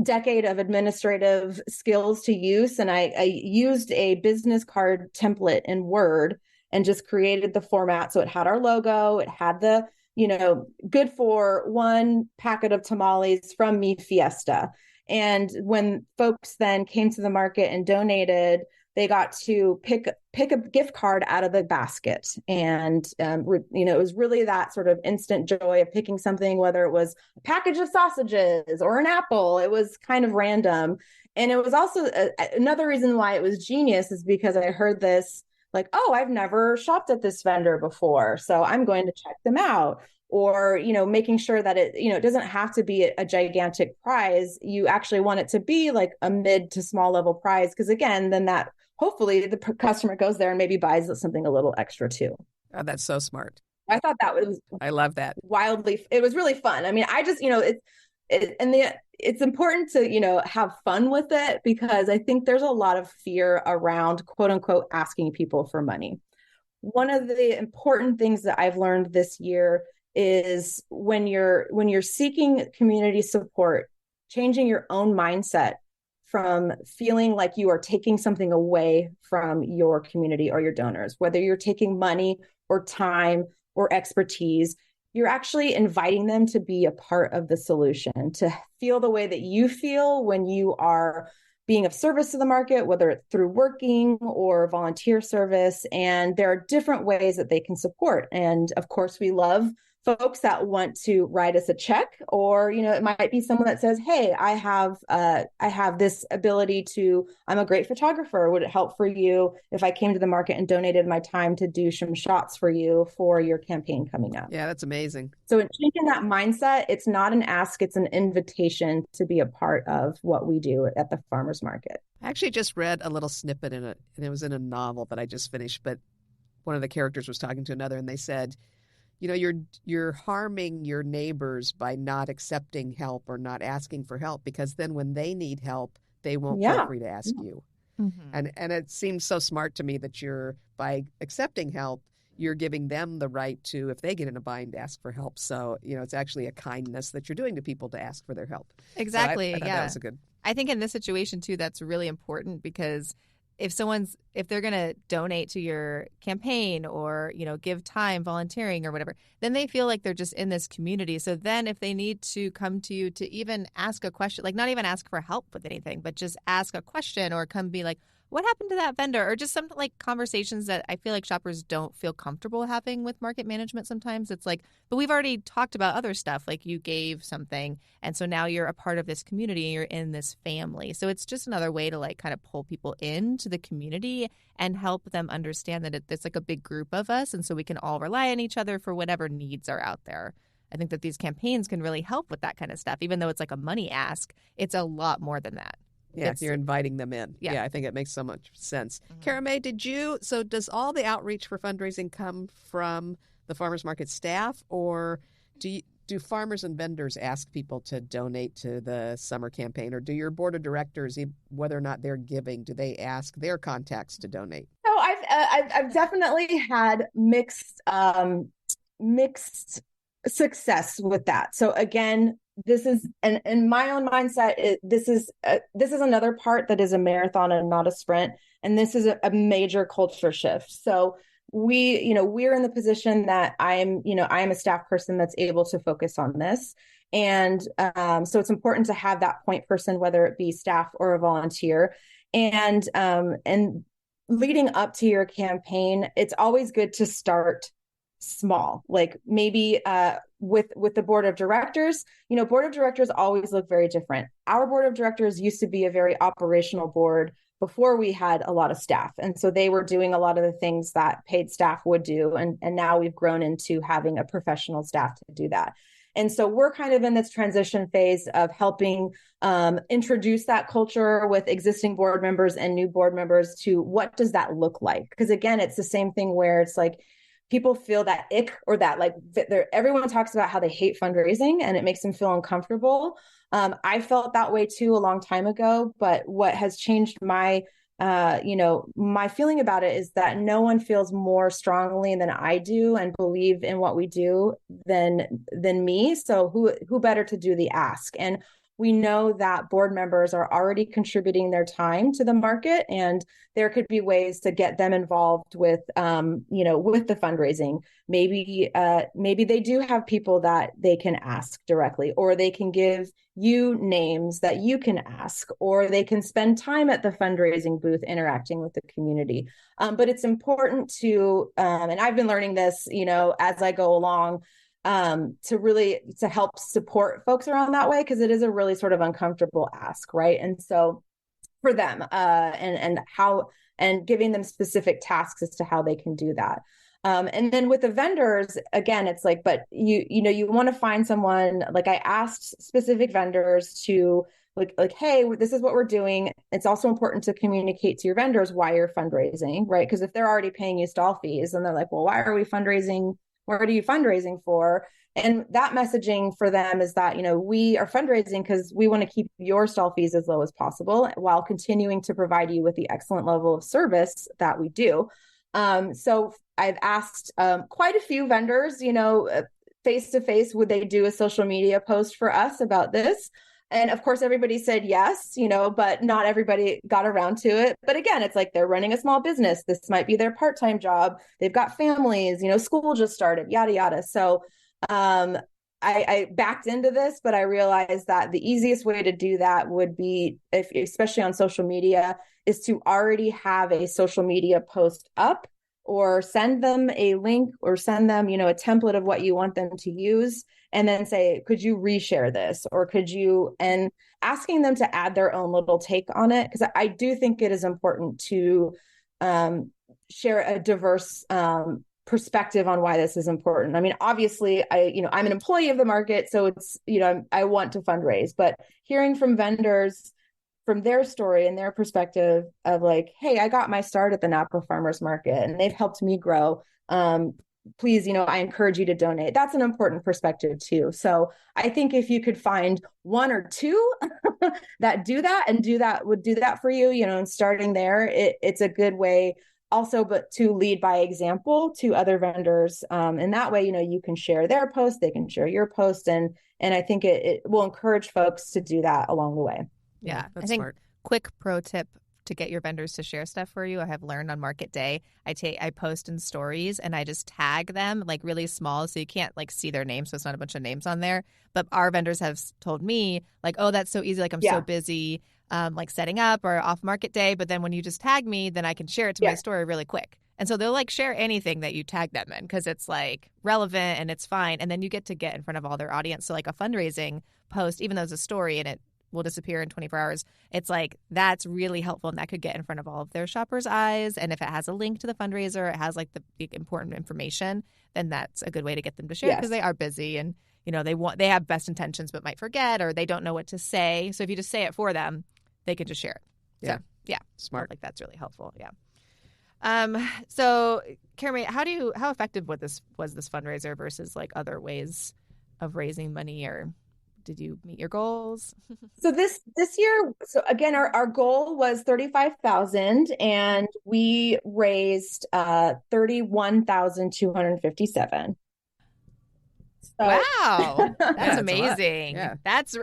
decade of administrative skills to use. And I used a business card template in Word and just created the format. So it had our logo, it had the, good for one packet of tamales from Mi Fiesta. And when folks then came to the market and donated, they got to pick a gift card out of the basket. And, it was really that sort of instant joy of picking something, whether it was a package of sausages or an apple. It was kind of random. And it was also another reason why it was genius is because I heard this like, oh, I've never shopped at this vendor before, so I'm going to check them out. Or, making sure that it doesn't have to be a gigantic prize. You actually want it to be like a mid to small level prize. Because again, then that hopefully the customer goes there and maybe buys something a little extra too. Oh, that's so smart. I thought that was, I love that. It was really fun. I mean, I just, it's important to, have fun with it, because I think there's a lot of fear around, quote unquote, asking people for money. one of the important things that I've learned this year is when you're seeking community support, changing your own mindset from feeling like you are taking something away from your community or your donors, whether you're taking money or time or expertise, you're actually inviting them to be a part of the solution, to feel the way that you feel when you are being of service to the market, whether it's through working or volunteer service. And there are different ways that they can support. And of course, we love folks that want to write us a check, or, it might be someone that says, hey, I have this ability to, I'm a great photographer. Would it help for you if I came to the market and donated my time to do some shots for you for your campaign coming up? Yeah, that's amazing. So in changing that mindset, it's not an ask, it's an invitation to be a part of what we do at the farmers market. I actually just read a little snippet in it, and it was in a novel that I just finished, but one of the characters was talking to another, and they said, you're harming your neighbors by not accepting help or not asking for help, because then when they need help, they won't feel free to ask you. Mm-hmm. And it seems so smart to me that by accepting help, you're giving them the right to, if they get in a bind, ask for help. So, it's actually a kindness that you're doing to people to ask for their help. Exactly. So I thought that was a good. I think in this situation too, that's really important, because if they're going to donate to your campaign or, give time volunteering or whatever, then they feel like they're just in this community. So then if they need to come to you to even ask a question, like not even ask for help with anything, but just ask a question or come be like, what happened to that vendor? Or just some like conversations that I feel like shoppers don't feel comfortable having with market management sometimes. It's like, but we've already talked about other stuff, like you gave something, and so now you're a part of this community and you're in this family. So it's just another way to like kind of pull people into the community and help them understand that it's like a big group of us, and so we can all rely on each other for whatever needs are out there. I think that these campaigns can really help with that kind of stuff. Even though it's like a money ask, it's a lot more than that. Yeah, you're inviting them in. Yeah. I think it makes so much sense. Mm-hmm. Cara Mae, does all the outreach for fundraising come from the farmers market staff, or do farmers and vendors ask people to donate to the summer campaign, or do your board of directors, whether or not they're giving, do they ask their contacts to donate? No, I've definitely had mixed success with that. So again, this is, and in my own mindset, this is another part that is a marathon and not a sprint. And this is a major culture shift. So we're in the position that I am a staff person that's able to focus on this. And so it's important to have that point person, whether it be staff or a volunteer. And leading up to your campaign, it's always good to start small, like maybe with the board of directors. Board of directors always look very different. Our board of directors used to be a very operational board before we had a lot of staff, and so they were doing a lot of the things that paid staff would do, and now we've grown into having a professional staff to do that. And so we're kind of in this transition phase of helping introduce that culture with existing board members and new board members to what does that look like? Because again, it's the same thing where it's like people feel that ick, or that like everyone talks about how they hate fundraising and it makes them feel uncomfortable. I felt that way too a long time ago, but what has changed my feeling about it is that no one feels more strongly than I do and believe in what we do than me. So who better to do the ask? And we know that board members are already contributing their time to the market, and there could be ways to get them involved with the fundraising. Maybe they do have people that they can ask directly, or they can give you names that you can ask, or they can spend time at the fundraising booth interacting with the community. But it's important to, and I've been learning this, as I go along, to help support folks around that way, because it is a really sort of uncomfortable ask, right? And so for them, and giving them specific tasks as to how they can do that. And then with the vendors, again, it's like, but you want to find someone, like I asked specific vendors to like, hey, this is what we're doing. It's also important to communicate to your vendors why you're fundraising, right? Because if they're already paying you stall fees and they're like, well, why are we fundraising? What are you fundraising for? And that messaging for them is that, we are fundraising because we want to keep your stall fees as low as possible while continuing to provide you with the excellent level of service that we do. So I've asked quite a few vendors, face to face, would they do a social media post for us about this? And of course, everybody said yes, but not everybody got around to it. But again, it's like they're running a small business. This might be their part-time job. They've got families, school just started, yada, yada. So I backed into this, but I realized that the easiest way to do that would be, especially on social media, is to already have a social media post up, or send them a link, or send them, a template of what you want them to use. And then say, could you reshare this? Or and asking them to add their own little take on it. Because I do think it is important to share a diverse perspective on why this is important. I mean, obviously, I'm an employee of the market, so it's, I want to fundraise, but hearing from vendors, from their story and their perspective of like, hey, I got my start at the Napa Farmers Market and they've helped me grow. Please, I encourage you to donate. That's an important perspective too. So I think if you could find one or two that do that and would do that for you, and starting there, it's a good way also, but to lead by example to other vendors. And that way, you can share their post, they can share your post. And I think it will encourage folks to do that along the way. Yeah, that's I think smart. Quick pro tip to get your vendors to share stuff for you. I have learned on market day, I post in stories and I just tag them like really small, so you can't like see their names, so it's not a bunch of names on there. But our vendors have told me like, oh, that's so easy. Like I'm so busy, like setting up or off market day. But then when you just tag me, then I can share it to my story really quick. And so they'll like share anything that you tag them in because it's like relevant and it's fine. And then you get in front of all their audience. So like a fundraising post, even though it's a story and it will disappear in 24 hours. It's like that's really helpful, and that could get in front of all of their shoppers' eyes. And if it has a link to the fundraiser, it has like the important information, then that's a good way to get them to share because they are busy and they have best intentions but might forget, or they don't know what to say. So if you just say it for them, they can just share it. Yeah. So, yeah, smart. Like that's really helpful. Yeah. So Cara Mae, how effective was this fundraiser versus like other ways of raising money, or did you meet your goals? So this year, so again, our goal was 35,000 and we raised 31,257. So, wow, that's amazing. Yeah. That's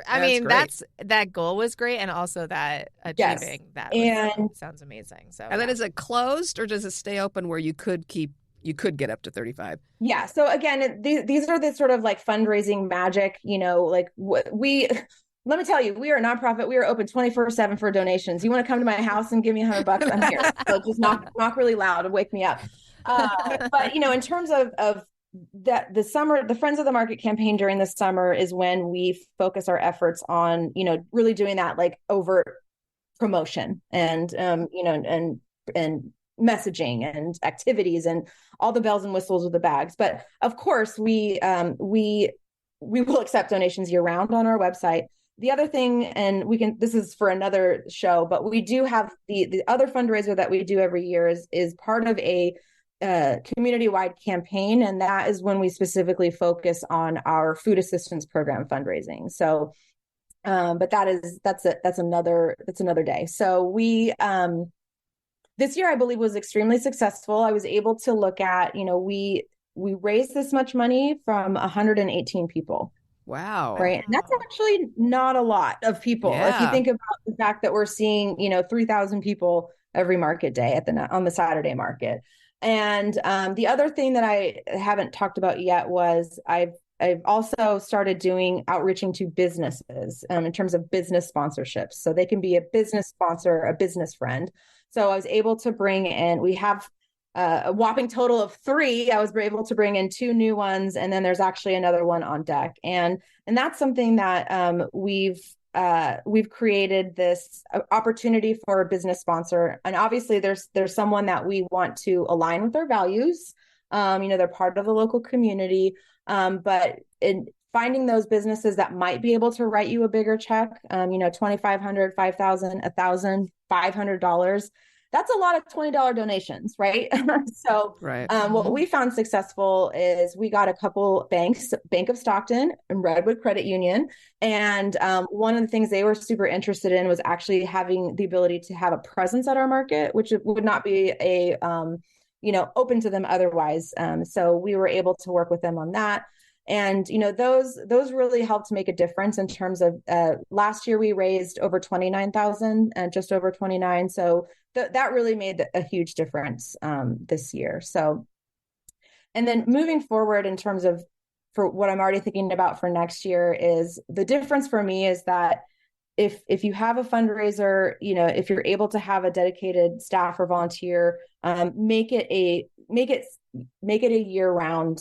that goal was great, and also that achieving that sounds amazing. So, and then is it closed or does it stay open where you could get up to 35? Yeah. So again, these are the sort of like fundraising magic, like let me tell you, we are a nonprofit. We are open 24/7 for donations. You want to come to my house and give me $100? I'm here. So just knock really loud and wake me up. But in terms of that, the summer, the Friends of the Market campaign during the summer is when we focus our efforts on, really doing that like overt promotion and, and messaging and activities and all the bells and whistles with the bags. But of course, we will accept donations year round on our website. The other thing, and this is for another show, but we do have the other fundraiser that we do every year is part of a community-wide campaign. And that is when we specifically focus on our food assistance program fundraising. So, but that's another day. So we, this year, I believe, was extremely successful. I was able to look at, we raised this much money from 118 people. Wow. Right. And that's actually not a lot of people. Yeah. If you think about the fact that we're seeing, 3,000 people every market day on the Saturday market. And the other thing that I haven't talked about yet was I've also started doing outreaching to businesses in terms of business sponsorships. So they can be a business sponsor, a business friend. So I was able to bring in, we have a whopping total of 3. I was able to bring in 2 new ones, and then there's actually another one on deck. And that's something that we've created this opportunity for a business sponsor. And obviously there's someone that we want to align with their values. They're part of the local community. But in finding those businesses that might be able to write you a bigger check, $2,500, $5,000, $1,000, $500, that's a lot of $20 donations, right? So right. What we found successful is we got a couple banks, Bank of Stockton and Redwood Credit Union. And one of the things they were super interested in was actually having the ability to have a presence at our market, which would not be a open to them otherwise. So we were able to work with them on that. And, those really helped make a difference in terms of last year we raised over 29,000 and just over 29. So that really made a huge difference this year. So, and then moving forward in terms of for what I'm already thinking about for next year is the difference for me is that if you have a fundraiser, if you're able to have a dedicated staff or volunteer, make it a year-round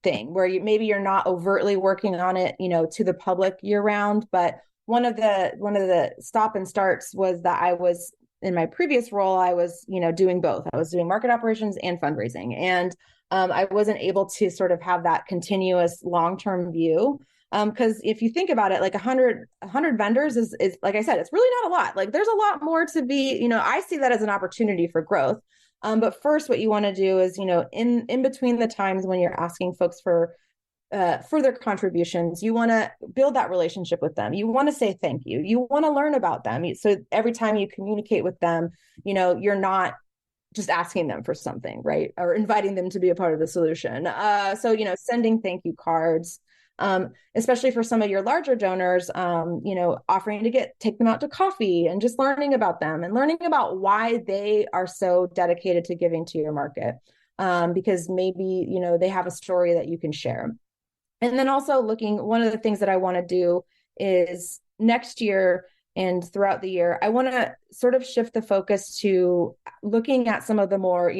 thing where maybe you're not overtly working on it, to the public year-round. But one of the stop and starts was that I was in my previous role, I was doing both. I was doing market operations and fundraising, and I wasn't able to sort of have that continuous long-term view. Because if you think about it, like 100 vendors is like I said, it's really not a lot. Like there's a lot more to be, I see that as an opportunity for growth. But first, what you want to do is, in between the times when you're asking folks for further contributions, you want to build that relationship with them. You want to say thank you. You want to learn about them. So every time you communicate with them, you're not just asking them for something, right? Or inviting them to be a part of the solution. So, sending thank you cards. Especially for some of your larger donors, offering to take them out to coffee and just learning about them and learning about why they are so dedicated to giving to your market. Because maybe, they have a story that you can share. And then also one of the things that I want to do is next year and throughout the year, I want to sort of shift the focus to looking at some of the more,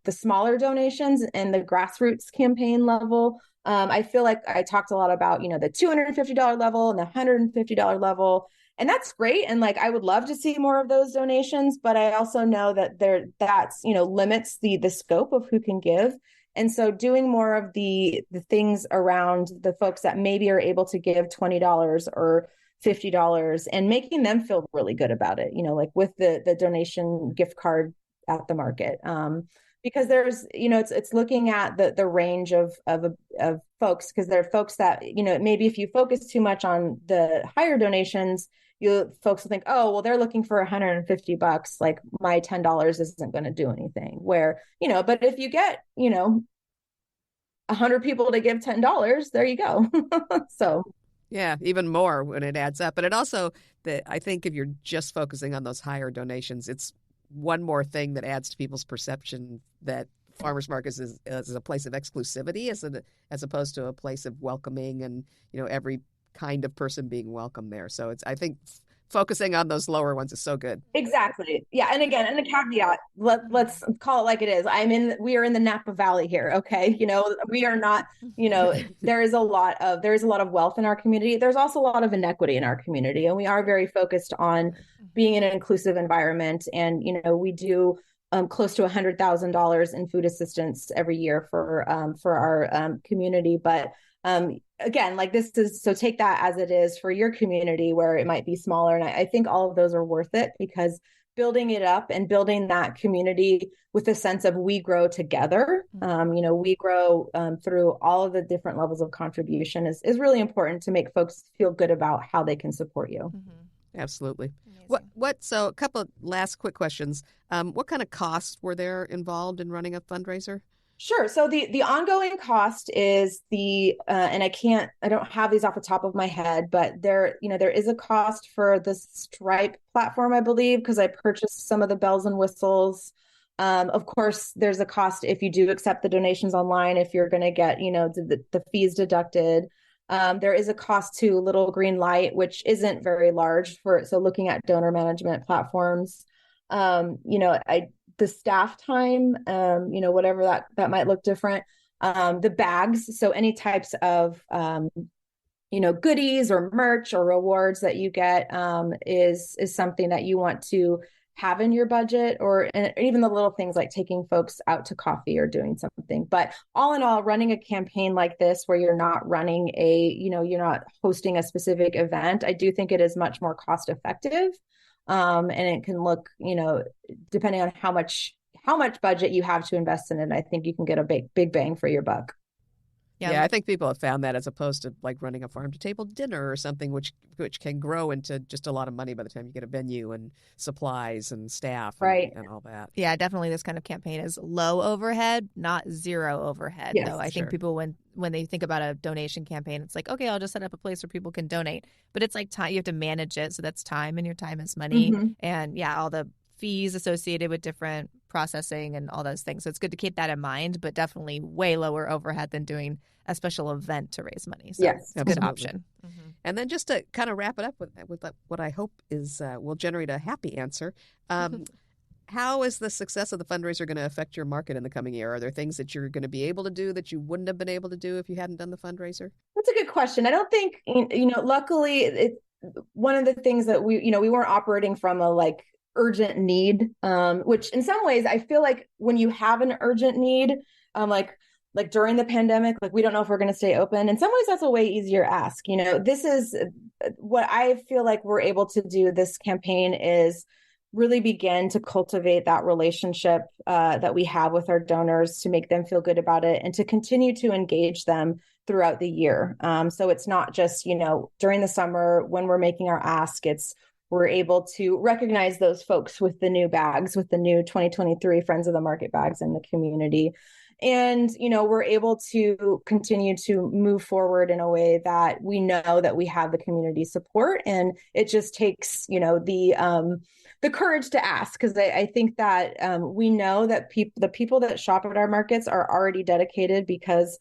the smaller donations and the grassroots campaign level. I feel like I talked a lot about, the $250 level and the $150 level, and that's great. And like, I would love to see more of those donations, but I also know that that's limits the scope of who can give. And so doing more of the things around the folks that maybe are able to give $20 or $50 and making them feel really good about it, like with the donation gift card at the market. Because there's, it's looking at the range of folks, because there are folks that, maybe if you focus too much on the higher donations, folks will think, oh, well, they're looking for $150. Like my $10 isn't going to do anything. Where, but if you get, 100 people to give $10, there you go. So. Yeah, even more when it adds up. But it also, I think if you're just focusing on those higher donations, it's one more thing that adds to people's perception that farmers markets is a place of exclusivity as opposed to a place of welcoming and, every kind of person being welcome there. So I think focusing on those lower ones is so good. Exactly. Yeah. And again, and a caveat, let's call it like it is. We are in the Napa Valley here. Okay. We are not, there is a lot of wealth in our community. There's also a lot of inequity in our community. And we are very focused on being in an inclusive environment. And, we do close to $100,000 in food assistance every year for our community. But again, like this is, so take that as it is for your community where it might be smaller. And I think all of those are worth it, because building it up and building that community with a sense of we grow together, we grow through all of the different levels of contribution is really important to make folks feel good about how they can support you. Mm-hmm. Absolutely. So a couple of last quick questions. What kind of costs were there involved in running a fundraiser? Sure. So the ongoing cost is and I don't have these off the top of my head, but there is a cost for the Stripe platform, I believe, because I purchased some of the bells and whistles. Of course, there's a cost if you do accept the donations online, if you're going to get, the fees deducted. There is a cost to Little Green Light, which isn't very large so looking at donor management platforms, the staff time, whatever that might look different. The bags, so any types of, goodies or merch or rewards that you get is something that you want to have in your budget, and even the little things like taking folks out to coffee or doing something. But all in all, running a campaign like this where you're not running you're not hosting a specific event, I do think it is much more cost effective. And it can look, depending on how much budget you have to invest in it, I think you can get a big bang for your buck. Yeah, I think people have found that as opposed to like running a farm to table dinner or something, which can grow into just a lot of money by the time you get a venue and supplies and staff and all that. Yeah, definitely this kind of campaign is low overhead, not zero overhead. Yes, though I think people, when they think about a donation campaign, it's like, okay, I'll just set up a place where people can donate. But it's like time, you have to manage it. So that's time, and your time is money. Mm-hmm. And yeah, all the fees associated with different processing and all those things. So it's good to keep that in mind, but definitely way lower overhead than doing a special event to raise money. So yes, it's a good option. Mm-hmm. And then just to kind of wrap it up with what I hope is will generate a happy answer. How is the success of the fundraiser going to affect your market in the coming year? Are there things that you're going to be able to do that you wouldn't have been able to do if you hadn't done the fundraiser? That's a good question. I don't think, luckily, one of the things that we weren't operating from a like urgent need, which in some ways I feel like when you have an urgent need, like during the pandemic, like we don't know if we're going to stay open. In some ways, that's a way easier ask. This is what I feel like we're able to do. This campaign is really begin to cultivate that relationship that we have with our donors, to make them feel good about it and to continue to engage them throughout the year. So it's not just, during the summer when we're making our ask, we're able to recognize those folks with the new bags, with the new 2023 Friends of the Market bags in the community. And, we're able to continue to move forward in a way that we know that we have the community support. And it just takes, the courage to ask, because I think that we know that the people that shop at our markets are already dedicated, because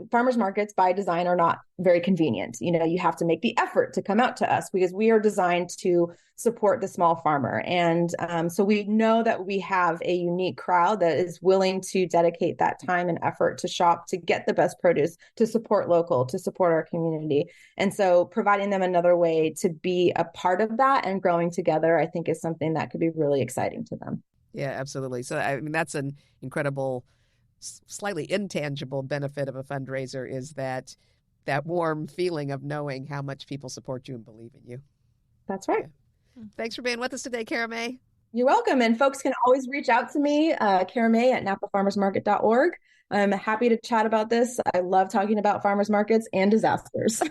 farmers markets by design are not very convenient. You have to make the effort to come out to us because we are designed to support the small farmer. And so we know that we have a unique crowd that is willing to dedicate that time and effort to shop, to get the best produce, to support local, to support our community. And so providing them another way to be a part of that and growing together, I think, is something that could be really exciting to them. Yeah, absolutely. So, I mean, that's an incredible, slightly intangible benefit of a fundraiser, is that warm feeling of knowing how much people support you and believe in you. That's right. Yeah. Thanks for being with us today, Cara Mae. You're welcome. And folks can always reach out to me, Cara Mae at napafarmersmarket.org. I'm happy to chat about this. I love talking about farmers markets and disasters.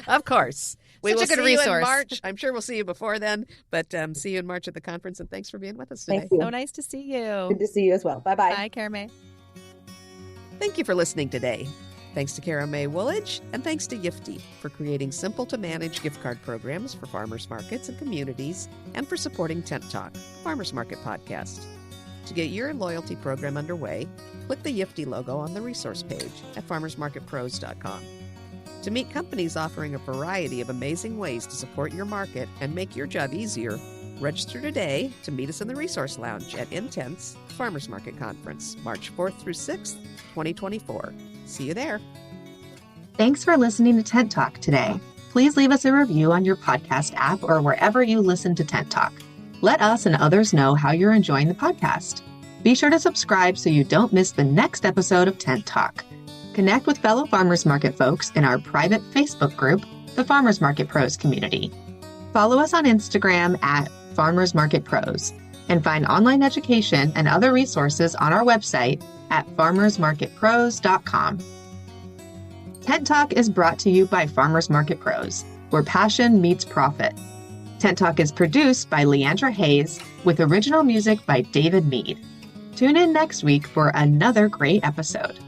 Of course. We will see you in March. I'm sure we'll see you before then, but see you in March at the conference. And thanks for being with us today. Thank you. So nice to see you. Good to see you as well. Bye-bye. Bye, Cara Mae. Thank you for listening today. Thanks to Cara Mae Wooledge, and thanks to Yiftee for creating simple-to-manage gift card programs for farmers markets and communities, and for supporting Tent Talk, Farmers Market podcast. To get your loyalty program underway, click the Yiftee logo on the resource page at farmersmarketpros.com. To meet companies offering a variety of amazing ways to support your market and make your job easier, register today to meet us in the Resource Lounge at Intense Farmers Market Conference, March 4th through 6th, 2024. See you there. Thanks for listening to Tent Talk today. Please leave us a review on your podcast app or wherever you listen to Tent Talk. Let us and others know how you're enjoying the podcast. Be sure to subscribe so you don't miss the next episode of Tent Talk. Connect with fellow farmers market folks in our private Facebook group, the Farmers Market Pros community. Follow us on Instagram at Farmers Market Pros, and find online education and other resources on our website at farmersmarketpros.com. Tent Talk is brought to you by Farmers Market Pros, where passion meets profit. Tent Talk is produced by Leandra Hayes, with original music by David Mead. Tune in next week for another great episode.